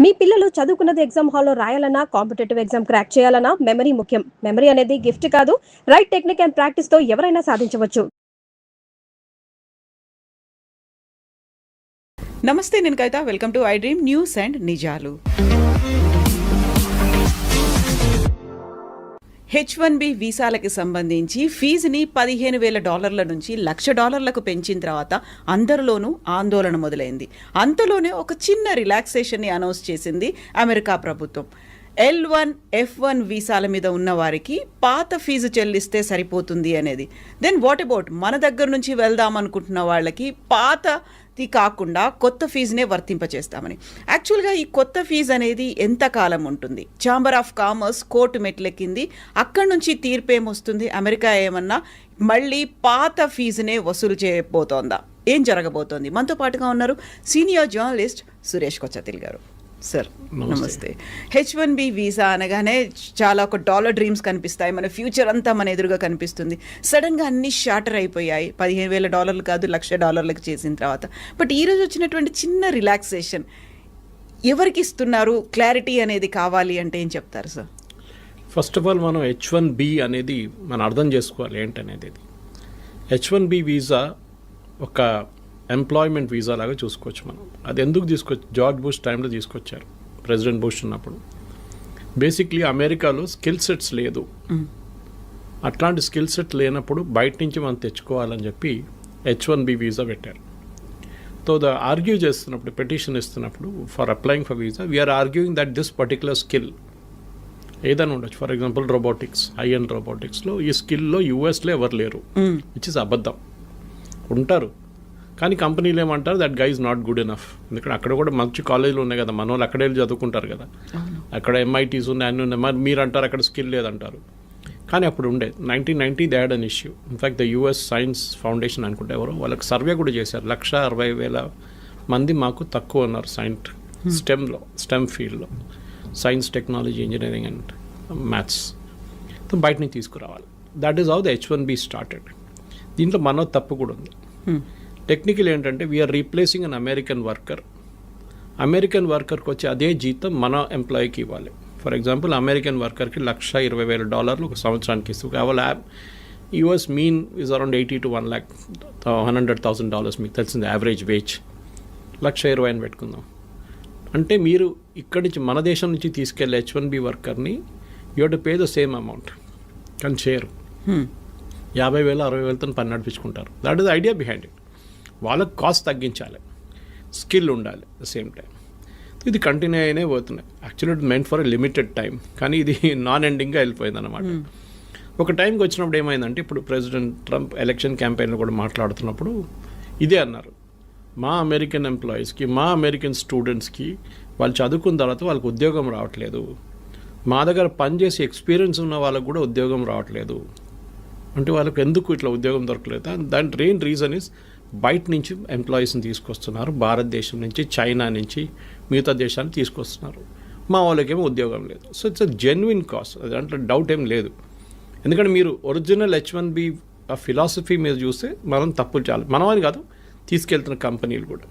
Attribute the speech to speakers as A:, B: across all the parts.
A: మీ పిల్లలు చదువుకున్నది ఎగ్జామ్ హాల్లో రాయాలన్నా, కాంపిటేటివ్ ఎగ్జామ్ క్రాక్ చేయాలన్నా మెమరీ ముఖ్యం. మెమరీ అనేది గిఫ్ట్ కాదు, రైట్ టెక్నిక్ అండ్ ప్రాక్టీస్ తో ఎవరైనా సాధించవచ్చు.
B: నమస్తే, నేను Kavitha. Welcome to I dream news and నిజాలు. H1B వీసాలకి సంబంధించి ఫీజుని $15,000 నుంచి $1,00,000 పెంచిన తర్వాత అందరిలోనూ ఆందోళన మొదలైంది. అంతలోనే ఒక చిన్న రిలాక్సేషన్ని అనౌన్స్ చేసింది అమెరికా ప్రభుత్వం. L1, F1 వీసాల మీద ఉన్న వారికి పాత ఫీజు చెల్లిస్తే సరిపోతుంది అనేది. దెన్ వాట్ అబౌట్ మన దగ్గర నుంచి వెళ్దాం అనుకుంటున్న వాళ్ళకి పాతది కాకుండా కొత్త ఫీజునే వర్తింపచేస్తామని. యాక్చువల్గా ఈ కొత్త ఫీజు అనేది ఎంతకాలం ఉంటుంది? ఛాంబర్ ఆఫ్ కామర్స్ కోర్టు మెట్లెక్కింది. అక్కడి నుంచి తీర్పేమొస్తుంది? అమెరికా ఏమన్నా మళ్ళీ పాత ఫీజునే వసూలు చేయబోతోందా? ఏం జరగబోతోంది? మనతో పాటుగా ఉన్నారు సీనియర్ జర్నలిస్ట్ సురేష్ కొచ్చతిల్ గారు. సార్ నమస్తే. H1B వీసా అనగానే చాలా ఒక డాలర్ డ్రీమ్స్ కనిపిస్తాయి, మన ఫ్యూచర్ అంతా మన ఎదురుగా కనిపిస్తుంది. సడన్గా అన్ని షార్టర్ అయిపోయాయి. $15,000 కాదు, $1,00,000 చేసిన తర్వాత. బట్ ఈరోజు వచ్చినటువంటి చిన్న రిలాక్సేషన్ ఎవరికి ఇస్తున్నారు? క్లారిటీ అనేది కావాలి అంటే ఏం చెప్తారు సార్?
C: ఫస్ట్ ఆఫ్ ఆల్ మనం H1B అనేది మనం అర్థం చేసుకోవాలి ఏంటనేది. H1B వీసా ఒక ఎంప్లాయ్మెంట్ వీసా లాగా చూసుకోవచ్చు మనం. అది ఎందుకు జార్జ్ బుష్ టైంలో తీసుకొచ్చారు, ప్రెసిడెంట్ బుష్ ఉన్నప్పుడు. బేసిక్లీ అమెరికాలో స్కిల్ సెట్స్ లేదు. అట్లాంటి స్కిల్ సెట్ లేనప్పుడు బయట నుంచి మనం తెచ్చుకోవాలని చెప్పి H1B వీసా పెట్టారు. సో ఆర్గ్యూ చేస్తున్నప్పుడు, పెటిషన్ ఇస్తున్నప్పుడు for applying for visa, we're arguing that this particular skill ఏదైనా ఉండొచ్చు. For example robotics, AI and రోబోటిక్స్లో ఈ స్కిల్లో యూఎస్లో ఎవరు లేరు, విచ్ ఇస్ అబద్ధం. ఉంటారు కానీ కంపెనీలు ఏమంటారు, that guy is not good enough. ఎందుకంటే అక్కడ కూడా మంచి కాలేజీలు ఉన్నాయి కదా, మన వాళ్ళు అక్కడే చదువుకుంటారు కదా, అక్కడ MITs ఉన్నాయి, అన్నీ ఉన్నాయి. మరి మీరు అంటారు అక్కడ స్కిల్ లేదంటారు. కానీ అప్పుడు ఉండే 1990 they had an issue. In fact the US science foundation అనుకుంటే ఎవరో వాళ్ళకి సర్వే కూడా చేశారు. 160,000 మంది మాకు తక్కువ ఉన్నారు స్టెమ్ ఫీల్డ్లో, science, technology, engineering and maths. బయట నుంచి తీసుకురావాలి. That is how the H1B started. దీంట్లో మన తప్పు కూడా ఉంది. టెక్నికల్ ఏంటంటే వీఆర్ రీప్లేసింగ్ అన్ అమెరికన్ వర్కర్కి వచ్చి అదే జీతం మన ఎంప్లాయీకి ఇవ్వాలి. ఫర్ ఎగ్జాంపుల్ అమెరికన్ వర్కర్కి $120,000 ఒక సంవత్సరానికి ఇస్తూ కావాలి. US mean is around $80,000 to $100,000 మీకు తెలిసింది యావరేజ్ వేజ్. 120,000 అని పెట్టుకుందాం. అంటే మీరు ఇక్కడి నుంచి మన దేశం నుంచి తీసుకెళ్ళే H1B వర్కర్ని you have to pay the same amount. కానీ చేయరు. 50,000, 60,000తో పని నడిపించుకుంటారు. That is idea behind it. వాళ్ళకు కాస్ట్ తగ్గించాలి, స్కిల్ ఉండాలి ద సేమ్ టైం. ఇది కంటిన్యూ అయినే పోతున్నాయి. Actually it meant for a limited time, కానీ ఇది నాన్ ఎండింగ్గా వెళ్ళిపోయింది అనమాట. ఒక టైంకి వచ్చినప్పుడు ఏమైందంటే, ఇప్పుడు ప్రెసిడెంట్ ట్రంప్ ఎలక్షన్ క్యాంపెయిన్లో కూడా మాట్లాడుతున్నప్పుడు ఇదే అన్నారు, మా అమెరికన్ ఎంప్లాయీస్కి, మా అమెరికన్ స్టూడెంట్స్కి వాళ్ళు చదువుకున్న తర్వాత వాళ్ళకి ఉద్యోగం రావట్లేదు, మా దగ్గర పనిచేసి ఎక్స్పీరియన్స్ ఉన్న వాళ్ళకు కూడా ఉద్యోగం రావట్లేదు. అంటే వాళ్ళకి ఎందుకు ఇట్లా ఉద్యోగం దొరకలేదు? దాని మెయిన్ రీజన్ ఇస్ బయట నుంచి ఎంప్లాయీస్ని తీసుకొస్తున్నారు, భారతదేశం నుంచి, చైనా నుంచి, మిగతా దేశాన్ని తీసుకొస్తున్నారు. మా వాళ్ళకేమో ఉద్యోగం లేదు. So it's a genuine cost, దాంట్లో డౌట్ ఏం లేదు. ఎందుకంటే మీరు ఒరిజినల్ H1B ఫిలాసఫీ మీద చూస్తే మనం తప్పులు చాలా, మనం అని కాదు, తీసుకెళ్తున్న కంపెనీలు కూడా.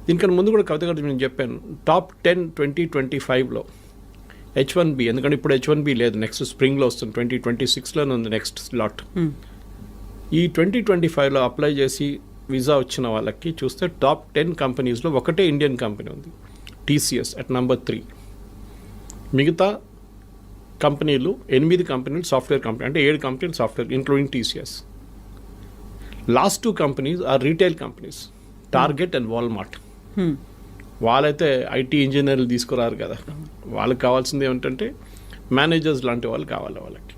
C: దీనికన్నా ముందు కూడా కవిత గారు నేను చెప్పాను, టాప్ 10 2025లో H1B, ఎందుకంటే ఇప్పుడు H1B లేదు, నెక్స్ట్ స్ప్రింగ్లో వస్తుంది, 2026లోనే ఉంది నెక్స్ట్ స్లాట్. ఈ 2025లో అప్లై చేసి వీసా వచ్చిన వాళ్ళకి చూస్తే టాప్ 10 కంపెనీస్లో ఒకటే ఇండియన్ కంపెనీ ఉంది, TCS అట్ నెంబర్ 3. మిగతా కంపెనీలు 8 కంపెనీలు సాఫ్ట్వేర్ కంపెనీ, అంటే 7 కంపెనీలు software including TCS. Last 2 companies are retail companies, Target and Walmart. వాళ్ళైతే IT ఇంజనీర్లు తీసుకురారు కదా, వాళ్ళకి కావాల్సింది ఏమిటంటే మేనేజర్స్ లాంటి వాళ్ళు కావాలి వాళ్ళకి.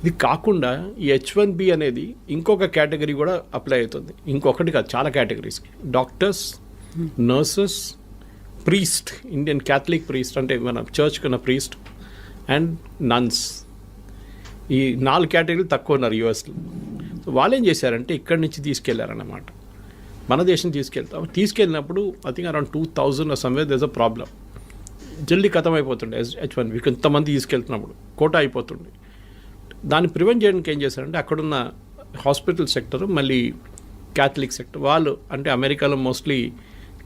C: ఇది కాకుండా ఈ H1B అనేది ఇంకొక కేటగిరీ కూడా అప్లై అవుతుంది. ఇంకొకటి కాదు, చాలా కేటగిరీస్కి. Doctors, nurses, priest, Indian Catholic priest అంటే మన చర్చ్ కన్నా ప్రీస్ట్, అండ్ నన్స్. ఈ 4 కేటగిరీలు తక్కువ ఉన్నారు USలో. సో వాళ్ళు ఏం చేశారంటే ఇక్కడి నుంచి తీసుకెళ్లారన్నమాట, మన దేశం తీసుకెళ్ళినప్పుడు I think around 2,000 somewhere there is a problem. జల్దీ ఖతం అయిపోతుండే H1B, ఇంతమంది తీసుకెళ్తున్నప్పుడు కోట అయిపోతుండే. దాన్ని ప్రివెంట్ చేయడానికి ఏం చేశారంటే అక్కడున్న హాస్పిటల్ సెక్టర్, మళ్ళీ క్యాథలిక్ సెక్టర్ వాళ్ళు, అంటే అమెరికాలో మోస్ట్లీ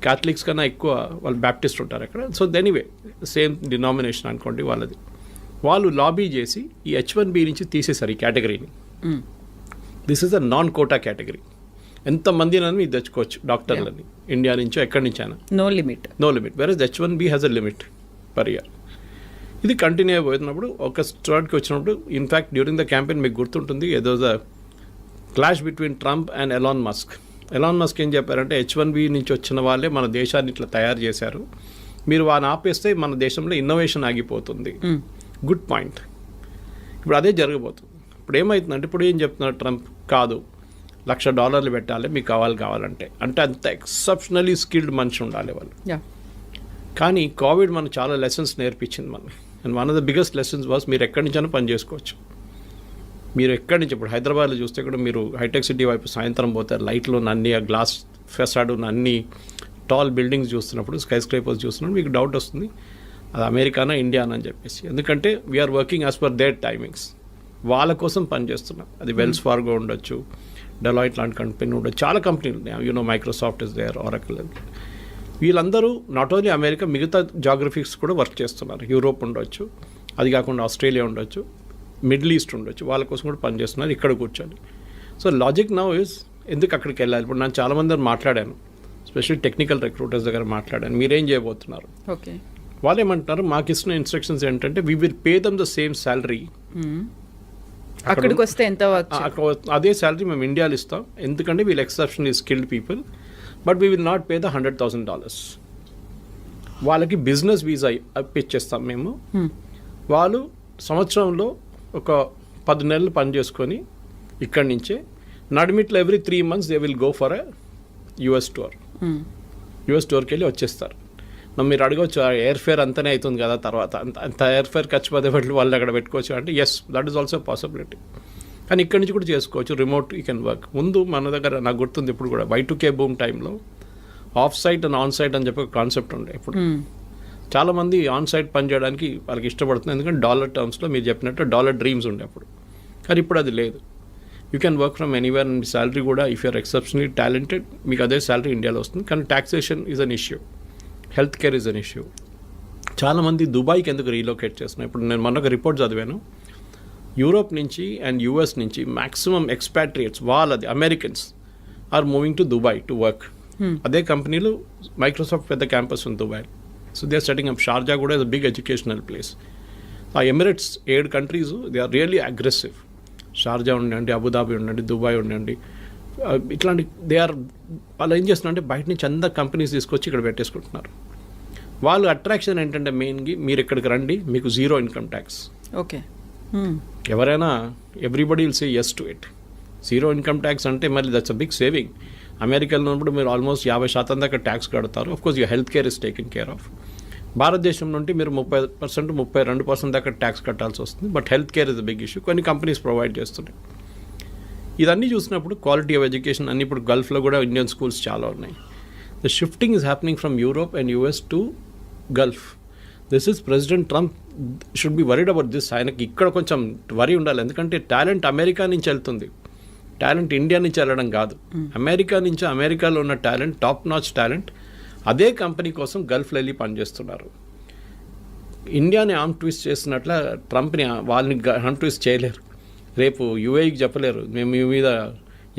C: క్యాథలిక్స్ కన్నా ఎక్కువ వాళ్ళు బ్యాప్టిస్ట్ ఉంటారు అక్కడ. సో ఎనీవే సేమ్ డినామినేషన్ అనుకోండి వాళ్ళది. వాళ్ళు లాబీ చేసి ఈ H1B నుంచి తీసేశారు ఈ కేటగిరీని. This is a non quota category. ఎంతమందినని మీరు తెచ్చుకోవచ్చు డాక్టర్లని, ఇండియా నుంచో ఎక్కడి నుంచైనా,
B: no limit.
C: Versus H1B has a limit per year. ఇది కంటిన్యూ అయిపోతున్నప్పుడు ఒక స్టార్ట్కి వచ్చినప్పుడు ఇన్ఫ్యాక్ట్ డ్యూరింగ్ ద క్యాంపెయిన్ మీకు గుర్తుంటుంది ఏదో the clash between Trump and Elon Musk. Elon Musk ఏం చెప్పారంటే H1B నుంచి వచ్చిన వాళ్ళే మన దేశాన్ని ఇట్లా తయారు చేశారు, మీరు వాడిని ఆపేస్తే మన దేశంలో ఇన్నోవేషన్ ఆగిపోతుంది. Good point. ఇప్పుడు అదే జరగబోతుంది. ఇప్పుడు ఏమవుతుందంటే ఇప్పుడు ఏం చెప్తున్నారు ట్రంప్, కాదు $1,00,000 పెట్టాలి మీకు కావాలంటే, అంటే అంత ఎక్సెప్షనలీ స్కిల్డ్ మనిషి ఉండాలి వాళ్ళు. కానీ కోవిడ్ మనకు చాలా లెసన్స్ నేర్పించింది మనకి. And one of the biggest lessons was మీరు ఎక్కడి నుంచైనా పని చేసుకోవచ్చు. మీరు ఎక్కడి నుంచి ఇప్పుడు హైదరాబాద్లో చూస్తే కూడా మీరు హైటెక్ సిటీ వైపు సాయంత్రం పోతారు, లైట్లు ఉన్న అన్ని, ఆ గ్లాస్ ఫెసాడ్ ఉన్న అన్ని టాల్ బిల్డింగ్స్ చూస్తున్నప్పుడు, స్కై స్క్రేపర్స్ చూస్తున్నప్పుడు మీకు డౌట్ వస్తుంది అది అమెరికానా ఇండియానా అని చెప్పేసి. ఎందుకంటే we're working as per their timings. వాళ్ళ కోసం పనిచేస్తున్నాం. అది వెల్స్ ఫార్గో ఉండొచ్చు, డెలాయిట్ లాంటి కంపెనీ ఉండొచ్చు, చాలా కంపెనీలు ఉన్నాయి. Microsoft is there, Oracle. వీళ్ళందరూ నాట్ ఓన్లీ అమెరికా, మిగతా జాగ్రఫిక్స్ కూడా వర్క్ చేస్తున్నారు. యూరోప్ ఉండొచ్చు, అది కాకుండా ఆస్ట్రేలియా ఉండొచ్చు, మిడిల్ ఈస్ట్ ఉండొచ్చు, వాళ్ళ కోసం కూడా పనిచేస్తున్నారు ఇక్కడ కూర్చొని. సో లాజిక్ నౌ ఇస్ ఎందుకు అక్కడికి వెళ్ళాలి. ఇప్పుడు నేను చాలామంది మాట్లాడాను, స్పెషల్ టెక్నికల్ రిక్రూటర్స్ దగ్గర మాట్లాడాను, మీరేం చేయబోతున్నారు.
B: ఓకే,
C: వాళ్ళు ఏమంటున్నారు, మాకు ఇచ్చిన ఇన్స్ట్రక్షన్స్ ఏంటంటే we will pay them the same salary.
B: అక్కడికి వస్తే ఎంత
C: అదే శాలరీ మేము ఇండియాలో ఇస్తాం, ఎందుకంటే వీళ్ళు exceptionally skilled people, but we will not pay the $100,000. వాళ్ళకి బిజినెస్ వీసా ఇప్పించేస్తాం మేము. వాళ్ళు సంవత్సరంలో ఒక 10 నెలలు పని చేసుకొని ఇక్కడి నుంచే నడిమిట్లో every 3 months they will go for a US tour. US టూర్కి వెళ్ళి వచ్చేస్తారు. మీరు అడగవచ్చు ఎయిర్ ఫేర్ అంతనే అవుతుంది కదా తర్వాత, అంత ఎయిర్ ఫేర్ ఖర్చు పదే వాళ్ళు అక్కడ పెట్టుకోవచ్చు అంటే yes, that is also possibility. కానీ ఇక్కడి నుంచి కూడా చేసుకోవచ్చు, రిమోట్ యూ కెన్ వర్క్. ముందు మన దగ్గర నాకు గుర్తుంది ఇప్పుడు కూడా Y2K బూమ్ టైంలో off site and on site అని చెప్పి ఒక కాన్సెప్ట్ ఉండే. ఇప్పుడు చాలామంది ఆన్ సైట్ పని చేయడానికి వాళ్ళకి ఇష్టపడుతుంది, ఎందుకంటే డాలర్ టర్మ్స్లో మీరు చెప్పినట్టు డాలర్ డ్రీమ్స్ ఉండే అప్పుడు. కానీ ఇప్పుడు అది లేదు. You can work from anywhere and salary కూడా ఇఫ్ యూఆర్ ఎక్సెప్షనలీ టాలెంటెడ్ మీకు అదే శాలరీ ఇండియాలో వస్తుంది. కానీ taxation is an issue, health care is an issue. చాలామంది దుబాయ్కి ఎందుకు రీలొకేట్ చేస్తున్నాయి. ఇప్పుడు నేను మొన్న ఒక రిపోర్ట్ చదివాను, యూరోప్ నుంచి అండ్ US నుంచి మ్యాక్సిమం ఎక్స్పాట్రియేట్స్ వాళ్ళది Americans are moving to Dubai to work. అదే కంపెనీలు మైక్రోసాఫ్ట్ పెద్ద క్యాంపస్ ఉంది Dubai. So they are setting up. Sharjah కూడా is a big educational place. ఆ Emirates 7 countries they are really aggressive. Sharjah ఉండండి, Abu Dhabi ఉండండి, Dubai ఉండండి, ఇట్లాంటి వాళ్ళు ఏం చేస్తున్నారంటే బయట నుంచి అందరు కంపెనీస్ తీసుకొచ్చి ఇక్కడ పెట్టేసుకుంటున్నారు. వాళ్ళు అట్రాక్షన్ ఏంటంటే మెయిన్గా మీరు ఇక్కడికి రండి, మీకు 0 ఇన్కమ్ ట్యాక్స్.
B: ఓకే,
C: ఎవరైనా everybody will say yes to it. 0 income tax అంటే మళ్ళీ దట్స్ అ బిగ్ సేవింగ్. అమెరికాలో ఉన్నప్పుడు మీరు ఆల్మోస్ట్ 50% దాకా ట్యాక్స్ కడతారు. Of course you health care is taken care of. భారతదేశం నుండి మీరు 30%, 32% దాకా ట్యాక్స్ కట్టాల్సి వస్తుంది. But health care is a big issue. కొన్ని కంపెనీస్ ప్రొవైడ్ చేస్తున్నాయి. ఇదన్నీ చూసినప్పుడు క్వాలిటీ ఆఫ్ ఎడ్యుకేషన్ అన్ని ఇప్పుడు గల్ఫ్లో కూడా ఇండియన్ స్కూల్స్ చాలా ఉన్నాయి. The shifting is happening from Europe and US to Gulf. This is president Trump should be worried about this. ఆయనకి ఇక్కడ కొంచెం వరీ ఉండాలి, ఎందుకంటే టాలెంట్ అమెరికా నుంచి వెళ్తుంది, టాలెంట్ ఇండియా నుంచి వెళ్ళడం కాదు. అమెరికా నుంచి, అమెరికాలో ఉన్న టాలెంట్, టాప్ నాచ్ టాలెంట్ అదే కంపెనీ కోసం గల్ఫ్లో వెళ్ళి పనిచేస్తున్నారు. ఇండియాని ఆర్మ్ ట్విస్ట్ చేసినట్ల ట్రంప్ని వాళ్ళని ఆర్మ్ ట్విస్ట్ చేయలేరు. రేపు UAEకి చెప్పలేరు మేము మీ మీద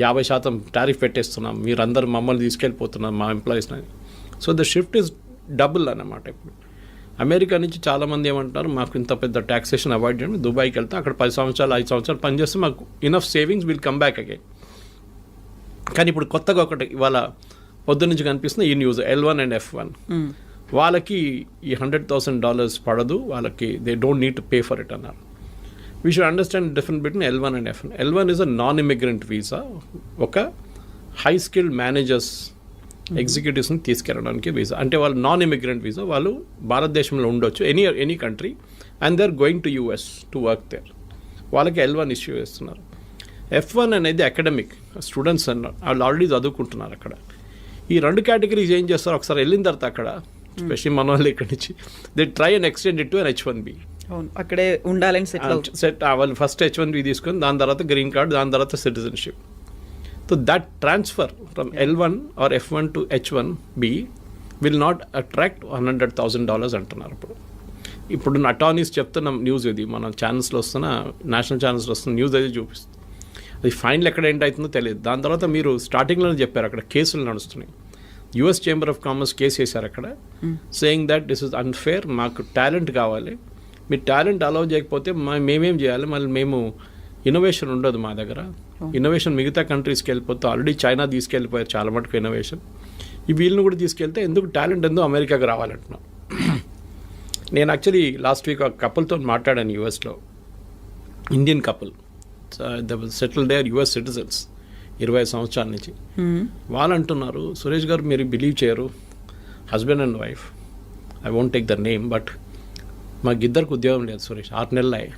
C: 50% టారిఫ్ పెట్టేస్తున్నాం, మీరందరూ మమ్మల్ని తీసుకెళ్ళిపోతున్నాం మా ఎంప్లాయీస్ని. So the shift is double అన్నమాట. ఇప్పుడు అమెరికా నుంచి చాలామంది ఏమంటారు, మాకు ఇంత పెద్ద ట్యాక్సేషన్ అవాయిడ్ చేయడం, దుబాయ్కి వెళ్తే అక్కడ 10 సంవత్సరాలు 5 సంవత్సరాలు పనిచేస్తే మాకు enough savings will come back again. కానీ ఇప్పుడు కొత్తగా ఒకటి ఇవాళ పొద్దు నుంచి కనిపిస్తుంది ఈ న్యూస్, L1 అండ్ F1 వాళ్ళకి ఈ $100,000 పడదు, వాళ్ళకి they don't need to pay for it అన్నారు. We should understand difference between L1 and F1. L1 is a non immigrant visa, ఒక హై స్కిల్డ్ మేనేజర్స్ ఎగ్జిక్యూటివ్స్ని తీసుకెళ్ళడానికి వీసా. అంటే వాళ్ళు నాన్ ఇమిగ్రెంట్ వీసా, వాళ్ళు భారతదేశంలో ఉండొచ్చు any country and they are going to US to work there. వాళ్ళకి L1 ఇష్యూ చేస్తున్నారు. F1 అనేది అకాడమిక్ స్టూడెంట్స్ అన్నారు, వాళ్ళు ఆల్రెడీ చదువుకుంటున్నారు అక్కడ. ఈ 2 కేటగిరీస్ ఏం చేస్తారు, ఒకసారి వెళ్ళిన తర్వాత అక్కడ స్పెషల్లీ మన వాళ్ళు ఇక్కడి నుంచి they try and extend it to an H1B.
B: అక్కడే ఉండాలని
C: సెట్ వాళ్ళు ఫస్ట్ H1B తీసుకొని దాని తర్వాత గ్రీన్ కార్డ్, దాని తర్వాత citizenship. So that transfer from L1 or F1 to H1B will not attract $100,000 అంటున్నారు. ఇప్పుడు అటార్నీస్ చెప్తున్న న్యూస్ ఇది, మన ఛానల్స్లో వస్తున్న, నేషనల్ ఛానల్స్లో వస్తున్న న్యూస్ అయితే చూపిస్తుంది. అది ఫైనల్ ఎక్కడ ఏంటి అవుతుందో తెలియదు. దాని తర్వాత మీరు స్టార్టింగ్లోనే చెప్పారు అక్కడ కేసులు నడుస్తున్నాయి. US chamber of commerce case వేశారు అక్కడ, saying that this is unfair, మాకు టాలెంట్ కావాలి, మీ టాలెంట్ అలౌ చేయకపోతే మేమేం చేయాలి, మళ్ళీ మేము ఇన్నోవేషన్ ఉండదు మా దగ్గర. ఇన్నోవేషన్ మిగతా కంట్రీస్కి వెళ్ళిపోతే ఆల్రెడీ చైనా తీసుకెళ్ళిపోయారు చాలా మటుకు ఇన్నోవేషన్, ఈ వీళ్ళని కూడా తీసుకెళ్తే ఎందుకు టాలెంట్ ఎందుకు అమెరికాకి రావాలంటున్నాం. నేను యాక్చువల్లీ లాస్ట్ వీక్ ఒక కపుల్తో మాట్లాడాను యూఎస్లో, Indian couple, settle there US citizens 20 సంవత్సరాల నుంచి. వాళ్ళు అంటున్నారు, సురేష్ గారు మీరు బిలీవ్ చేయరు, husband and wife, I won't take the name, but మాకిద్దరికి ఉద్యోగం లేదు సురేష్, 6 నెలలు అయ్యాయి.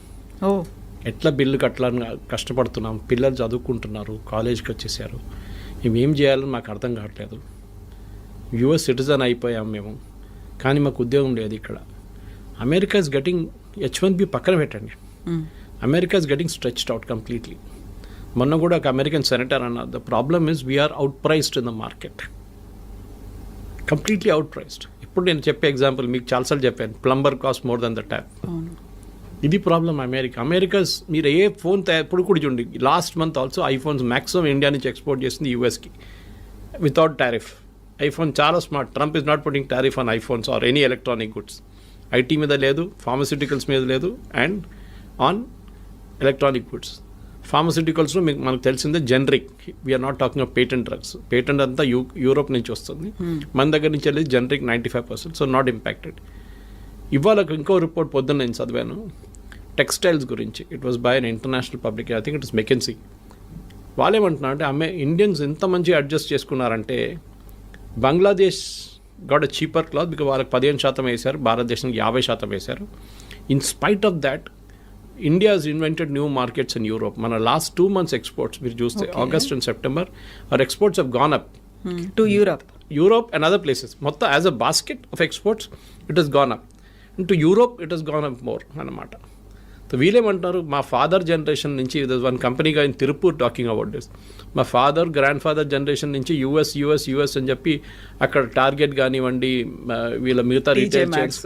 C: ఎట్లా బిల్లు కట్టాలని కష్టపడుతున్నాం, పిల్లలు చదువుకుంటున్నారు, కాలేజ్కి వచ్చేసారు, మేమేం చేయాలని మాకు అర్థం కావట్లేదు. US సిటిజన్ అయిపోయాం మేము, కానీ మాకు ఉద్యోగం లేదు ఇక్కడ. అమెరికా ఇస్ గెటింగ్ H1B పక్కన పెట్టండి, America is getting stretched out completely. మొన్న కూడా ఒక అమెరికన్ సెనేటర్ అన్న, the problem is we're outpriced in the market, completely outpriced. ఇప్పుడు నేను చెప్పే ఎగ్జాంపుల్ మీకు చాలాసార్లు చెప్పాను, plumber cost more than the tap. ఇది ప్రాబ్లం అమెరికాస్. మీరు ఏ ఫోన్ ఇప్పుడు కూడా చూడండి, last month also iPhones maximum India నుంచి ఎక్స్పోర్ట్ చేసింది యూఎస్కి వితౌట్ టారిఫ్. ఐఫోన్ చాలా smart. Trump is not putting tariff on iPhones or any electronic goods. IT మీద లేదు, ఫార్మస్యూటికల్స్ మీద లేదు, అండ్ ఆన్ ఎలక్ట్రానిక్ గుడ్స్. ఫార్మస్యూటికల్స్లో మీకు మనకు తెలిసిందే generic, we're not talking of patent drugs. Patent అంతా యూరోప్ నుంచి వస్తుంది, మన దగ్గర నుంచి వెళ్ళేది జనరిక్ 95%, సో నాట్ ఇంపాక్టెడ్. ఇవాళ ఇంకో రిపోర్ట్ పొద్దున్న నేను చదివాను టెక్స్టైల్స్ గురించి. It was by an international public, I think it is McKinsey. వాళ్ళు ఏమంటున్నారు అంటే ఇండియన్స్ ఎంత మంచిగా అడ్జస్ట్ చేసుకున్నారంటే Bangladesh got a cheaper cloth because వాళ్ళకి 15% వేశారు, భారతదేశానికి 50% వేశారు. In spite of that India has invented new markets in Europe. మన లాస్ట్ 2 months ఎక్స్పోర్ట్స్ మీరు చూస్తే August and September our exports have gone up
B: to Europe and other places. మొత్తం as a basket of exports it has gone up. To Europe it has gone up more అన్నమాట. So వీళ్ళేమంటారు, మా father generation నుంచి, one కంపెనీగా in Tiruppur talking about this, మా father grandfather generation నుంచి US అని చెప్పి అక్కడ టార్గెట్ కానివ్వండి, వీళ్ళ మిగతా రీటైల్ చైన్స్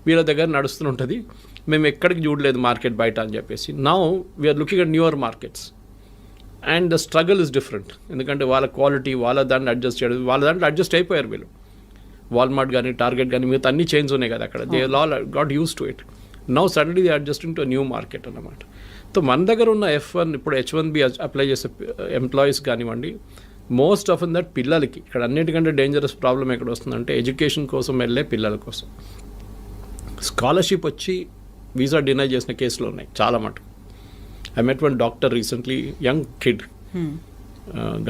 B: వీళ్ళ దగ్గర నడుస్తుంటుంది, మేము ఎక్కడికి చూడలేదు మార్కెట్ బయట అని చెప్పేసి. Now we're looking at newer markets and the struggle is different. ఎందుకంటే వాళ్ళ క్వాలిటీ, వాళ్ళ దాంట్లో అడ్జస్ట్ చేయడం, వాళ్ళ దాంట్లో అడ్జస్ట్ అయిపోయారు వీళ్ళు. వాల్మార్ట్ కానీ టార్గెట్ కానీ మిగతా అన్ని చైన్స్ ఉన్నాయి కదా అక్కడ, they all got use to it. Now suddenly they adjusting to new market అన్నమాట. సో మన దగ్గర ఉన్న F1 ఇప్పుడు H1B అప్లై చేసే ఎంప్లాయీస్ కానివ్వండి, మోస్ట్ ఆఫ్ దట్ పిల్లలకి ఇక్కడ అన్నిటికంటే డేంజరస్ ప్రాబ్లం ఎక్కడ వస్తుందంటే ఎడ్యుకేషన్ కోసం వెళ్ళే పిల్లల కోసం స్కాలర్షిప్ వచ్చి వీసా డినై చేసిన కేసులు ఉన్నాయి చాలా మటుకు. I met one doctor recently, young kid,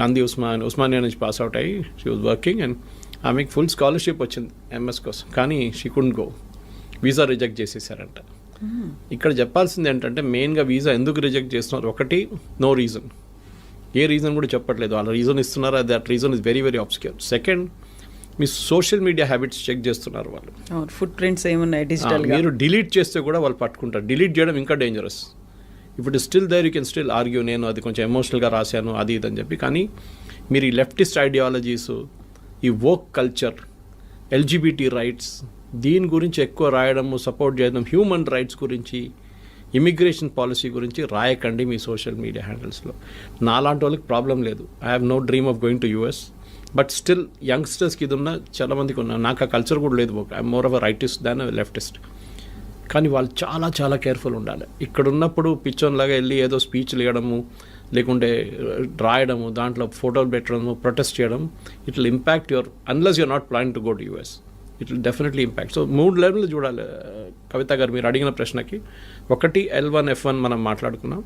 B: Gandhi Osmania నుంచి పాస్ అవుట్ అయ్యి షీ వాజ్ వర్కింగ్ అండ్ ఆమెకి ఫుల్ స్కాలర్షిప్ వచ్చింది MS కోసం, కానీ she couldn't go, visa reject చేసేసారంట. ఇక్కడ చెప్పాల్సింది ఏంటంటే మెయిన్గా వీసా ఎందుకు రిజెక్ట్ చేస్తున్నారు, ఒకటి నో రీజన్, ఏ రీజన్ కూడా చెప్పట్లేదు, వాళ్ళ రీజన్ ఇస్తున్నారు, that reason is very very obscure. Second, మీ సోషల్ మీడియా హ్యాబిట్స్ చెక్ చేస్తున్నారు వాళ్ళు, ఫుట్ ప్రింట్స్ ఏమున్నాయి డిజిటల్,
C: మీరు డిలీట్ చేస్తే కూడా వాళ్ళు పట్టుకుంటారు. డిలీట్ చేయడం ఇంకా డేంజరస్. ఇప్పుడు still there you can still argue, నేను అది కొంచెం ఎమోషనల్గా రాశాను అది ఇది అని చెప్పి, కానీ మీరు ఈ లెఫ్టిస్ట్ ఐడియాలజీస్, ఈ వోక్ కల్చర్, LGBT రైట్స్, దీని గురించి ఎక్కువ రాయడము, సపోర్ట్ చేయడం, హ్యూమన్ రైట్స్ గురించి, ఇమిగ్రేషన్ పాలసీ గురించి రాయకండి మీ సోషల్ మీడియా హ్యాండిల్స్లో. నాలాంటి వాళ్ళకి ప్రాబ్లం లేదు, I have no dream of going to US, but still యంగ్స్టర్స్కి ఇది ఉన్న చాలామందికి ఉన్నా, నాకు ఆ కల్చర్ కూడా లేదు, I'm more of a rightist than leftist. కానీ వాళ్ళు చాలా చాలా కేర్ఫుల్ ఉండాలి. ఇక్కడ ఉన్నప్పుడు పిచ్చోన్లాగా వెళ్ళి ఏదో స్పీచ్లు ఇవ్వడము, లేకుంటే రాయడము, దాంట్లో ఫోటోలు పెట్టడము, ప్రొటెస్ట్ చేయడం, it will impact your, unless you're not plan to go to US, it will definitely impact. So 3 లెవెల్లు చూడాలి కవిత గారు మీరు అడిగిన ప్రశ్నకి. ఒకటి L1 F1 మనం మాట్లాడుకున్నాం.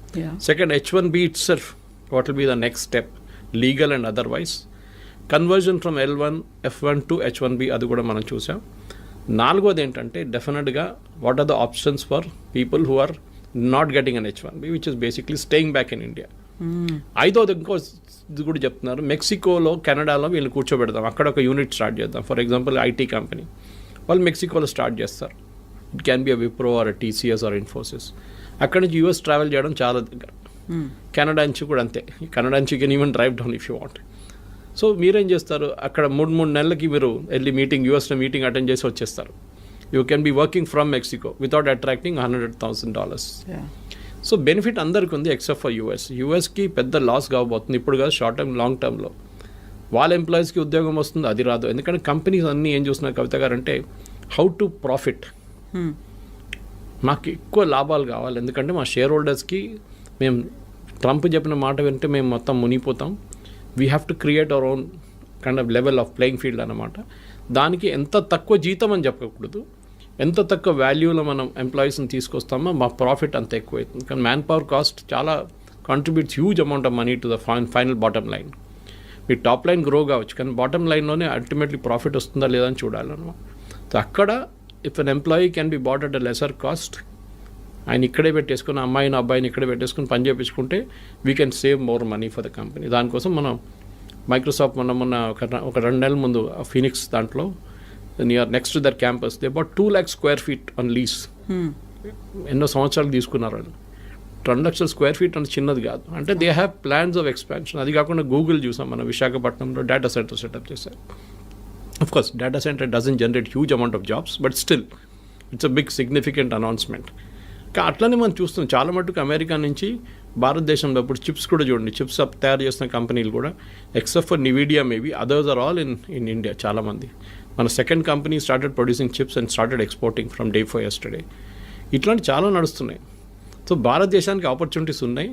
C: Second, H1B itself, what will be the next step, legal and otherwise. Conversion from L1 F1 to H1B, అది కూడా మనం చూసాం. 4వది ఏంటంటే డెఫినెట్గా what are the options for people who are not getting an H1B, which is basically staying back in India. 5వది ఇంకో ఇది కూడా చెప్తున్నారు, మెక్సికోలో, కెనడాలో వీళ్ళు కూర్చోబెడదాం, అక్కడ ఒక యూనిట్ స్టార్ట్ చేద్దాం. ఫర్ ఎగ్జాంపుల్ IT కంపెనీ వాళ్ళు మెక్సికోలో స్టార్ట్ చేస్తారు, it can be a Wipro or TCS or Infosys. అక్కడి నుంచి US ట్రావెల్ చేయడం చాలా దగ్గర. కెనడా నుంచి కూడా అంతే, కెనడా నుంచి can even drive down if you want. So మీరేం చేస్తారు, అక్కడ 3 నెలలకి మీరు వెళ్ళి యూఎస్లో మీటింగ్ అటెండ్ చేసి వచ్చేస్తారు. You can be working from Mexico without attracting $100,000. So benefit అందరికీ ఉంది ఎక్సెప్ట్ ఫర్ యూఎస్కి పెద్ద లాస్ కాబోతుంది ఇప్పుడు కాదు, షార్ట్ టర్మ్ లాంగ్ టర్మ్లో. వాళ్ళ ఎంప్లాయీస్కి ఉద్యోగం వస్తుంది, అది రాదు. ఎందుకంటే కంపెనీస్ అన్నీ ఏం చూస్తున్నారు కవిత గారు అంటే హౌ టు ప్రాఫిట్. మాకు ఎక్కువ లాభాలు కావాలి, ఎందుకంటే మా షేర్ హోల్డర్స్కి మేము ట్రంప్ చెప్పిన మాట వింటే మేము మొత్తం మునిగిపోతాం. We have to create our own kind of level of playing field అన్నమాట. దానికి ఎంత తక్కువ జీతం అని చెప్పకూడదు, ఎంత తక్కువ వాల్యూలో మనం ఎంప్లాయీస్ని తీసుకొస్తామో మా ప్రాఫిట్ అంత ఎక్కువ అవుతుంది. కానీ మ్యాన్ పవర్ కాస్ట్ చాలా contributes huge amount of money to the final bottom line. మీ టాప్ లైన్ గ్రో కావచ్చు, కానీ బాటమ్ లైన్లోనే అల్టిమేట్లీ ప్రాఫిట్ వస్తుందా లేదా అని చూడాలన్నమాట. సో అక్కడ if an employee can be bought at a lesser cost, ఆయన ఇక్కడే పెట్టేసుకుని అమ్మాయిని అబ్బాయిని ఇక్కడే పెట్టేసుకుని పని చేయించుకుంటే we can save more money for the company. దానికోసం మనం మైక్రోసాఫ్ట్ మొన్న ఒక 2 నెలల ముందు ఫీనిక్స్ దాంట్లో near next to their campus they about 2 lakh square feet on lease. ఎన్నో సంవత్సరాలు తీసుకున్నారు వాళ్ళు. 2 లక్షల స్క్వేర్ ఫీట్ అంటే చిన్నది కాదు. అంటే they have plans of expansion. అది కాకుండా గూగుల్ చూసాం మనం విశాఖపట్నంలో డేటా సెంటర్ సెటప్ చేశారు. Of course data center doesn't generate huge amount of jobs, but still it's a big significant announcement. అట్లనే మనం చూస్తున్నాం చాలా మటుకు అమెరికా నుంచి భారతదేశంలో ఇప్పుడు చిప్స్ కూడా చూడండి, చిప్స్ తయారు చేస్తున్న కంపెనీలు కూడా except for Nvidia maybe others are all in India. చాలామంది మన second company started producing chips and started exporting from day for yesterday. ఇట్లాంటి చాలా నడుస్తున్నాయి. సో భారతదేశానికి ఆపర్చునిటీస్ ఉన్నాయి,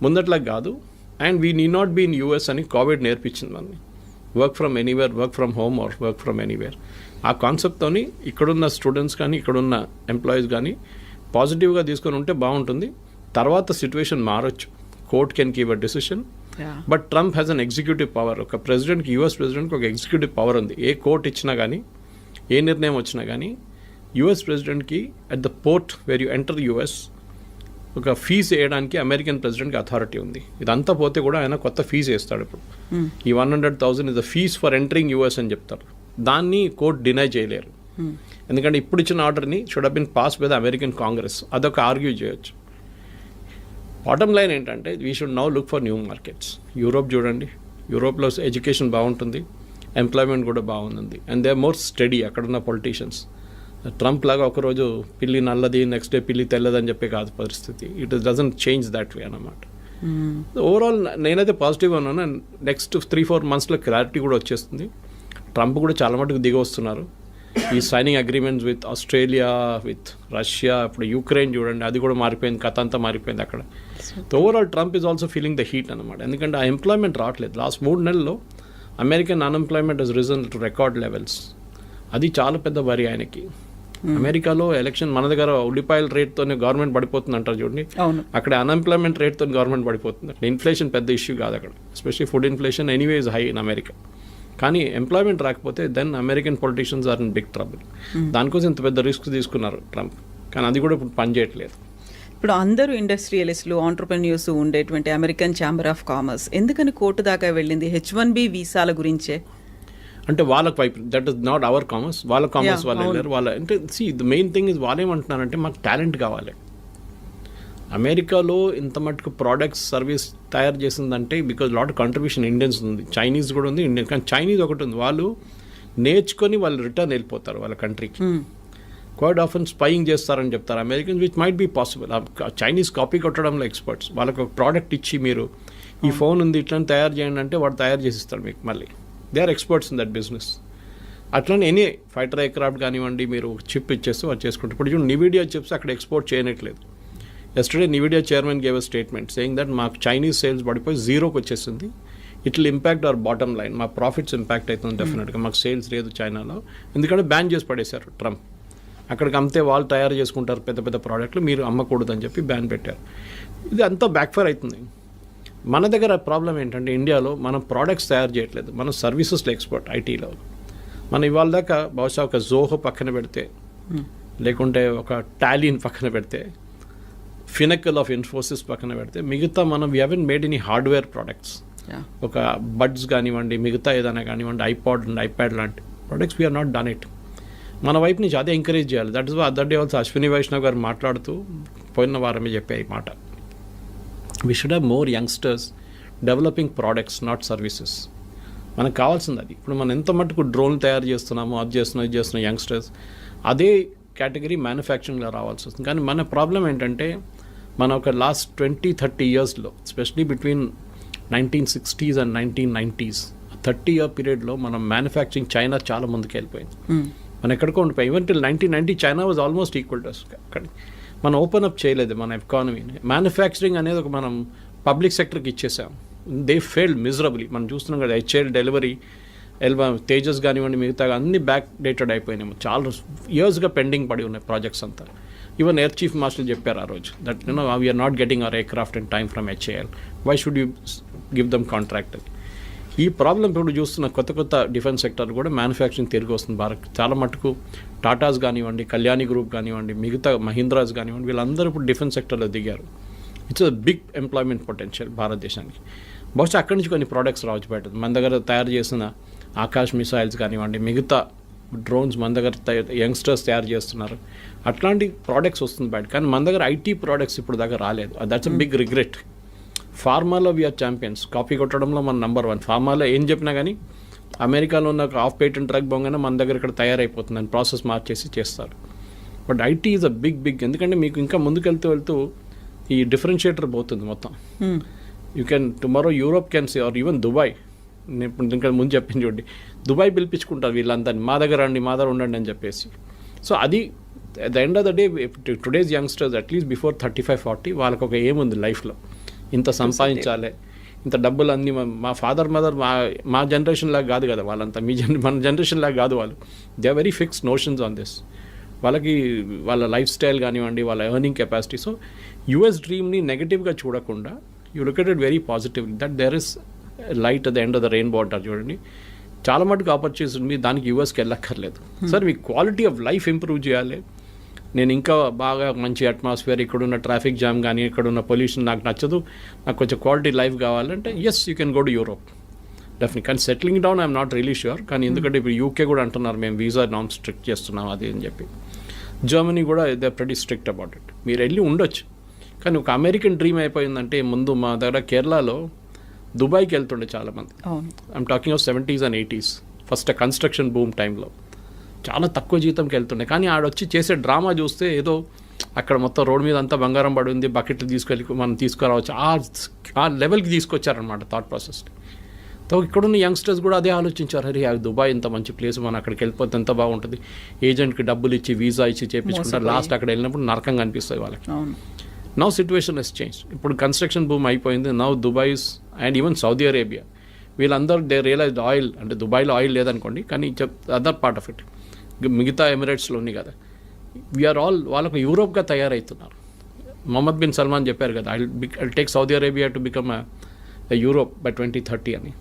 C: ముందట్లా కాదు. And we need not be in US అని కోవిడ్ నేర్పించింది మనని. Work from anywhere, work from home or work from anywhere. ఆ కాన్సెప్ట్తోని ఇక్కడున్న స్టూడెంట్స్ కానీ ఇక్కడున్న ఎంప్లాయీస్ కానీ పాజిటివ్గా తీసుకొని ఉంటే బాగుంటుంది. తర్వాత సిచ్యువేషన్ మారచ్చు, court can give a decision. But Trump has an executive power. ఒక ప్రెసిడెంట్కి, యూఎస్ ప్రెసిడెంట్కి ఒక ఎగ్జిక్యూటివ్ పవర్ ఉంది. ఏ కోర్ట్ ఇచ్చినా కానీ, ఏ నిర్ణయం వచ్చినా కానీ యూఎస్ ప్రెసిడెంట్కి at the port where you enter US ఒక ఫీజు వేయడానికి అమెరికన్ ప్రెసిడెంట్కి అథారిటీ ఉంది. ఇదంతా పోతే కూడా ఆయన కొత్త ఫీజు వేస్తాడు. ఇప్పుడు ఈ 100,000 is the fees for entering US అని చెప్తారు. దాన్ని కోర్ట్ డినై చేయలేరు, ఎందుకంటే ఇప్పుడు ఇచ్చిన ఆర్డర్ని should have been passed by the American Congress. అదొక ఆర్గ్యూ చేయొచ్చు. బాటమ్ లైన్ ఏంటంటే we should now look for new markets. Europe చూడండి, యూరోప్లో ఎడ్యుకేషన్ బాగుంటుంది, ఎంప్లాయ్మెంట్ కూడా బాగుంది, and they are more study అక్కడున్న పొలిటీషియన్స్. ట్రంప్ లాగా ఒకరోజు పిల్లి నల్లది, నెక్స్ట్ డే పిల్లి తెల్లదని చెప్పే కాదు పరిస్థితి. It doesn't change that way అన్నమాట. ఓవరాల్ నేనైతే పాజిటివ్గా ఉన్నాను. నెక్స్ట్ 3-4 monthsలో క్లారిటీ కూడా వచ్చేస్తుంది. ట్రంప్ కూడా చాలా మటుకు దిగి వస్తున్నారు. ఈ signing agreements with Australia, with Russia, ఇప్పుడు యుక్రెయిన్ చూడండి, అది కూడా మారిపోయింది, కథ అంతా మారిపోయింది అక్కడ. Overall Trump is also feeling the heat అనమాట. ఎందుకంటే ఆ ఎంప్లాయ్మెంట్ రావట్లేదు. లాస్ట్ 3 నెలల్లో American unemployment has risen to record levels. అది చాలా పెద్ద వరి ఆయనకి. అమెరికాలో ఎలక్షన్, మన దగ్గర ఉల్లిపాయల రేట్తోనే గవర్నమెంట్ పడిపోతుంది అంటారు చూడండి, అక్కడ అన్ఎంప్లాయ్మెంట్ రేట్తో గవర్నమెంట్ పడిపోతుంది. అక్కడ ఇన్ఫ్లేషన్ పెద్ద ఇష్యూ కాదు అక్కడ, especially food inflation anyway is high in America. కానీ ఎంప్లాయ్మెంట్ రాకపోతే then American politicians are in big trouble. దానికోసం ఇంత పెద్ద రిస్క్ తీసుకున్నారు ట్రంప్, కానీ అది కూడా ఇప్పుడు పనిచేయట్లేదు.
B: ఇప్పుడు అందరూ ఇండస్ట్రియలిస్టులు, ఆంటర్ప్రెన్యూర్స్ ఉండేటువంటి అమెరికన్ ఛాంబర్ ఆఫ్ కామర్స్ ఎందుకని కోర్టు దాకా వెళ్ళింది H-1B వీసాల గురించే?
C: అంటే వాళ్ళకి వైపు that is not our commerce, వాళ్ళ కామర్స్ వాళ్ళు వెళ్ళారు. వాళ్ళ అంటే ద మెయిన్ థింగ్ ఇస్ వాళ్ళు ఏమంటున్నారంటే మాకు టాలెంట్ కావాలి. అమెరికాలో ఇంత మటుకు ప్రోడక్ట్స్ సర్వీస్ తయారు చేసిందంటే బికాజ్ లాట్ కంట్రిబ్యూషన్ ఇండియన్స్ ఉంది, చైనీస్ కూడా ఉంది, ఇండియన్. కానీ చైనీస్ ఒకటి ఉంది, వాళ్ళు నేర్చుకొని వాళ్ళు రిటర్న్ వెళ్ళిపోతారు వాళ్ళ కంట్రీకి. క్వైట్ ఆఫెన్ స్పైయింగ్ చేస్తారని చెప్తారు Americans, which might be possible. Chinese copy కొట్టడంలో ఎక్స్పర్ట్స్. వాళ్ళకి ఒక ప్రోడక్ట్ ఇచ్చి మీరు ఈ ఫోన్ ఉంది ఇట్లా తయారు చేయండి అంటే వాడు తయారు చేసిస్తాడు మీకు. మళ్ళీ they are experts in that business. అట్లనే ఎనీ ఫైటర్ ఎయిర్క్రాఫ్ట్ కానివ్వండి, మీరు చిప్ ఇచ్చేస్తే వాళ్ళు చేసుకుంటారు. ఇప్పుడు చూడండి నివిడియా చిప్స్ అక్కడ ఎక్స్పోర్ట్ చేయనట్లేదు. Yesterday Nvidia chairman gave a statement saying that మాకు చైనీస్ సేల్స్ పడిపోయి 0కి వచ్చేసింది. It will impact our bottom line, మా ప్రాఫిట్స్ ఇంపాక్ట్ అవుతుంది డెఫినెట్గా. మాకు సేల్స్ లేదు చైనాలో, ఎందుకంటే బ్యాన్ చేసి పడేశారు ట్రంప్. అక్కడికి అమ్మితే వాళ్ళు తయారు చేసుకుంటారు పెద్ద పెద్ద ప్రోడక్ట్లు, మీరు అమ్మకూడదని చెప్పి బ్యాన్ పెట్టారు. ఇది అంతా బ్యాక్ఫైర్ అవుతుంది. మన దగ్గర ప్రాబ్లం ఏంటంటే ఇండియాలో మనం ప్రోడక్ట్స్ తయారు చేయట్లేదు, మనం సర్వీసెస్లో ఎక్స్పర్ట్. ఐటీలో మనం ఇవాళ దాకా బహుశా ఒక జోహో పక్కన పెడితే, లేకుంటే ఒక టాలీని పక్కన పెడితే, ఫినకల్ ఆఫ్ ఇన్ఫోసిస్ పక్కన పెడితే, మిగతా మనం we haven't made any hardware products. ఒక బడ్స్ కానివ్వండి, మిగతా ఏదైనా కానివ్వండి, ఐప్యాడ్ లాంటి products we are not done it. మన వైపు నుంచి అదే ఎంకరేజ్ చేయాలి. That is why other day also Ashwini Vaishnav garu మాట్లాడుతూ పోయిన వారమే చెప్పే ఈ మాట. We should have more youngsters developing products, not services. మనకు కావాల్సింది అది. ఇప్పుడు మనం ఎంత మటుకు డ్రోన్లు తయారు చేస్తున్నామో, అది చేస్తున్నాం, ఇది చేస్తున్నాం యంగ్స్టర్స్, అదే కేటగిరీ మ్యానుఫ్యాక్చరింగ్లో రావాల్సి వస్తుంది. కానీ మన ప్రాబ్లం ఏంటంటే మన ఒక లాస్ట్ 20-30 ఇయర్స్లో, especially between 1960s and 1990s 30-year పీరియడ్లో మనం మ్యానుఫ్యాక్చరింగ్ చైనా చాలా ముందుకు వెళ్ళిపోయింది. మనం ఎక్కడికో ఉండిపోయి even till 1990 China was almost equal to అక్కడ. మనం ఓపెన్ అప్ చేయలేదు మన ఎకానమీని. మ్యానుఫ్యాక్చరింగ్ అనేది ఒక మనం పబ్లిక్ సెక్టర్కి ఇచ్చేసాం. They failed miserably. మనం చూస్తున్నాం కదా, హెచ్ఏఎల్ డెలివరీ, తేజస్ కానివ్వండి, మిగతా అన్ని బ్యాక్ డేటెడ్ అయిపోయినాము. చాలా ఇయర్స్గా పెండింగ్ పడి ఉన్నాయి ప్రాజెక్ట్స్ అంతా. ఈవెన్ ఎయిర్ చీఫ్ మార్షల్ చెప్పారు ఆ రోజు that we're not getting our aircraft in time from HAL, why should you give them contract. ఈ ప్రాబ్లం ఇప్పుడు చూస్తున్న కొత్త డిఫెన్స్ సెక్టర్ కూడా మ్యానుఫ్యాక్చరింగ్ తిరిగి వస్తుంది భారత్. చాలా మటుకు టాటాస్ కానివ్వండి, కళ్యాణి గ్రూప్ కానివ్వండి, మిగతా మహీంద్రాస్ కానివ్వండి, వీళ్ళందరూ ఇప్పుడు డిఫెన్స్ సెక్టర్లో దిగారు. It's a big employment potential భారతదేశానికి. బహుశా అక్కడి నుంచి కొన్ని ప్రోడక్ట్స్ రావచ్చు బయట. మన దగ్గర తయారు చేసిన ఆకాశ్ మిసైల్స్ కానివ్వండి, మిగతా డ్రోన్స్ మన దగ్గర యంగ్స్టర్స్ తయారు చేస్తున్నారు. అట్లాంటి ప్రోడక్ట్స్ వస్తుంది బయట. కానీ మన దగ్గర ఐటీ ప్రోడక్ట్స్ ఇప్పుడు దాకా రాలేదు. That's a big regret. ఫార్మాలో వీఆర్ ఛాంపియన్స్. కాపీ కొట్టడంలో మన నెంబర్ 1. ఫార్మాలో ఏం చెప్పినా కానీ అమెరికాలో ఉన్న ఆఫ్ పేటెంట్ డ్రగ్ బొంగనే మన దగ్గర ఇక్కడ తయారైపోతుందని ప్రాసెస్ మార్చేసి చేస్తారు. But IT is a big ఎందుకంటే మీకు ఇంకా ముందుకు వెళ్తూ ఈ డిఫరెన్షియేటర్ పోతుంది మొత్తం. You can tomorrow Europe can see or even Dubai. నేను ఇప్పుడు ఇంకా ముందు చెప్పింది చూడండి, దుబాయ్ పిలిపించుకుంటారు వీళ్ళందరినీ, మా దగ్గర ఉండండి అని చెప్పేసి. సో అది at the end of the day today's youngsters at least before 35-40 వాళ్ళకి ఒక ఏముంది లైఫ్లో, ఇంత సంపాదించాలి, ఇంత డబ్బులు అన్నీ. మా ఫాదర్ మదర్ మా జనరేషన్ లాగా కాదు కదా వాళ్ళంతా, మన జనరేషన్ లాగా కాదు వాళ్ళు. They are very fixed notions on this. వాళ్ళకి వాళ్ళ లైఫ్ స్టైల్ కానివ్వండి, వాళ్ళ ఎర్నింగ్ కెపాసిటీ. సో యుఎస్ డ్రీమ్ని నెగటివ్గా చూడకుండా you look at it very పాజిటివ్లీ that there is light at the end of the rainbow అంటారు చూడండి. చాలా మటుకు ఆపర్చునిటీస్ ఉంది, దానికి యూఎస్కి వెళ్ళక్కర్లేదు. సార్ మీ క్వాలిటీ ఆఫ్ లైఫ్ ఇంప్రూవ్ చేయాలి, నేను ఇంకా బాగా మంచి అట్మాస్ఫియర్, ఇక్కడున్న ట్రాఫిక్ జామ్ కానీ ఇక్కడున్న పొల్యూషన్ నాకు నచ్చదు, నాకు కొంచెం క్వాలిటీ లైఫ్ కావాలంటే yes you can go to Europe definite. కానీ settling down I'm not really sure. కానీ ఎందుకంటే ఇప్పుడు యూకే కూడా అంటున్నారు మేము వీసా నామ్స్ స్ట్రిక్ట్ చేస్తున్నాం అది అని చెప్పి. జర్మనీ కూడా they pretty strict about it. మీరు వెళ్ళి ఉండొచ్చు. కానీ ఒక అమెరికన్ డ్రీమ్ అయిపోయిందంటే ముందు మా దగ్గర కేరళలో దుబాయ్కి వెళ్తుండే చాలామంది. I'm talking of 70s and 80s first construction boom టైంలో చాలా తక్కువ జీతంకి వెళ్తుండే. కానీ ఆడొచ్చి చేసే డ్రామా చూస్తే ఏదో అక్కడ మొత్తం రోడ్ మీద అంతా బంగారం పడి ఉంది, బకెట్లు తీసుకెళ్ళి మనం తీసుకురావచ్చు, ఆ లెవెల్కి తీసుకొచ్చారనమాట థాట్ ప్రాసెస్ని. సో ఇక్కడున్న యంగ్స్టర్స్ కూడా అదే ఆలోచించారు, అరే దుబాయ్ ఇంత మంచి ప్లేస్, మనం అక్కడికి వెళ్ళిపోతే ఎంత బాగుంటుంది, ఏజెంట్కి డబ్బులు ఇచ్చి వీసా ఇచ్చి చేయించుకుంటారు, లాస్ట్ అక్కడ వెళ్ళినప్పుడు నరకంగా అనిపిస్తుంది వాళ్ళకి. Now situation has change. ఇప్పుడు కన్స్ట్రక్షన్ బూమ్ అయిపోయింది. Now Dubai's and even Saudi Arabia వీళ్ళందరూ దే రియలైజ్డ్ ఆయిల్ అంటే దుబాయ్లో ఆయిల్ లేదనుకోండి, కానీ అదర్ పార్ట్ ఆఫ్ ఇట్ మిగతా ఎమిరేట్స్లో ఉంది కదా, వీఆర్ ఆల్ వాళ్ళకు యూరోప్గా తయారవుతున్నారు. మొహమ్మద్ బిన్ సల్మాన్ చెప్పారు కదా, I take Saudi Arabia to become Europe by 2030 అని.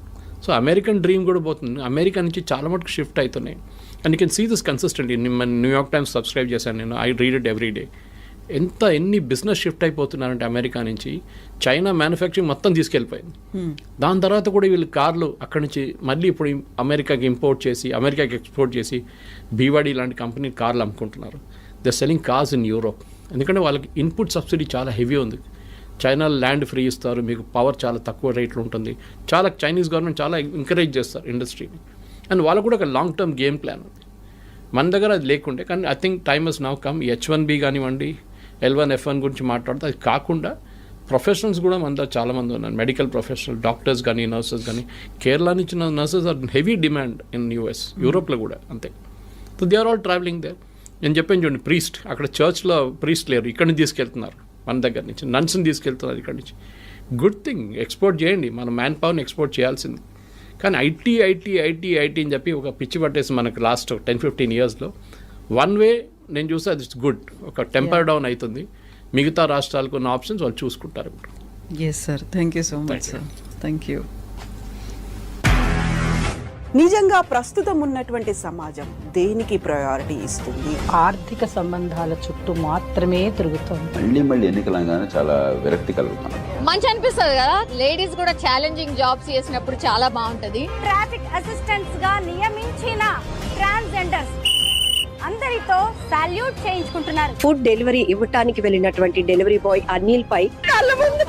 C: సో అమెరికన్ డ్రీమ్ కూడా పోతుంది. అమెరికా నుంచి చాలా మటుకు షిఫ్ట్ అవుతున్నాయి. And you can see this consistently. New York Times subscribe చేశాను నేను, I read it every day. ఎన్ని బిజినెస్ షిఫ్ట్ అయిపోతున్నారంటే అమెరికా నుంచి చైనా మ్యానుఫ్యాక్చరింగ్ మొత్తం తీసుకెళ్ళిపోయింది. దాని తర్వాత కూడా వీళ్ళు కార్లు అక్కడి నుంచి మళ్ళీ ఇప్పుడు అమెరికాకి ఇంపోర్ట్ చేసి అమెరికాకి ఎక్స్పోర్ట్ చేసి బీవాడీ లాంటి కంపెనీ కార్లు అమ్ముకుంటున్నారు. They selling cars in Europe. ఎందుకంటే వాళ్ళకి ఇన్పుట్ సబ్సిడీ చాలా హెవీ ఉంది. చైనా ల్యాండ్ ఫ్రీ ఇస్తారు, మీకు పవర్ చాలా తక్కువ రేట్లో ఉంటుంది. చాలా చైనీస్ గవర్నమెంట్ చాలా ఎంకరేజ్ చేస్తారు ఇండస్ట్రీని. అండ్ వాళ్ళకు కూడా ఒక లాంగ్ టర్మ్ గేమ్ ప్లాన్ ఉంది. మన దగ్గర అది లేకుండే. కానీ I think time has now come. H1B కానివ్వండి, L1, F1 గురించి మాట్లాడితే అది కాకుండా ప్రొఫెషనల్స్ కూడా మన దగ్గర చాలామంది ఉన్నారు. మెడికల్ ప్రొఫెషనల్, డాక్టర్స్ కానీ నర్సెస్ కానీ. కేరళ నుంచి nurses are heavy demand in US, యూరోప్లో కూడా అంతే. So they are all travelling there. నేను చెప్పాను చూడండి, ప్రీస్ట్ అక్కడ చర్చ్లో ప్రీస్ట్ లేరు, ఇక్కడి నుంచి తీసుకెళ్తున్నారు మన దగ్గర నుంచి. నన్స్ని తీసుకెళ్తున్నారు ఇక్కడి నుంచి. గుడ్ థింగ్, ఎక్స్పోర్ట్ చేయండి, మన మ్యాన్ పవర్ని ఎక్స్పోర్ట్ చేయాల్సింది. కానీ ఐటీ అని చెప్పి ఒక పిచ్చి పట్టేసి మనకు లాస్ట్ 10-15 ఇయర్స్లో వన్ వే నేను చూస్తే అది గుడ్. ఒక టెంపర్ డౌన్ అవుతుంది. మిగతా రాష్ట్రాలకు ఉన్న ఆప్షన్స్ వాళ్ళు చూసుకుంటారు ఇప్పుడు.
B: Yes sir, thank you so much sir. Thank you.
D: నిజంగా ప్రస్తుతం ఉన్నటువంటి సమాజం దేనికి ప్రయారిటీ ఇస్తుంది?
E: ఆర్థిక సంబంధాల చుట్టూ మాత్రమే తిరుగుతోంది.
F: మళ్ళీ ఎన్నికలంగానే చాలా విరక్తి కలుగుతున్నాం.
G: మంచి అనిపిస్తుంది కదా, లేడీస్ కూడా ఛాలెంజింగ్ జాబ్స్ చేసినప్పుడు చాలా బాగుంటది.
H: ట్రాఫిక్ అసిస్టెంట్స్ గా నియమించిన ట్రాన్స్జెండర్స్ అందరితో సాల్యూట్ చేయించుకుంటున్నారు.
A: ఫుడ్ డెలివరీ ఇవ్వటానికి వెళ్ళినటువంటి డెలివరీ బాయ్ అనిల్ పై
D: కళ్ళ ముందు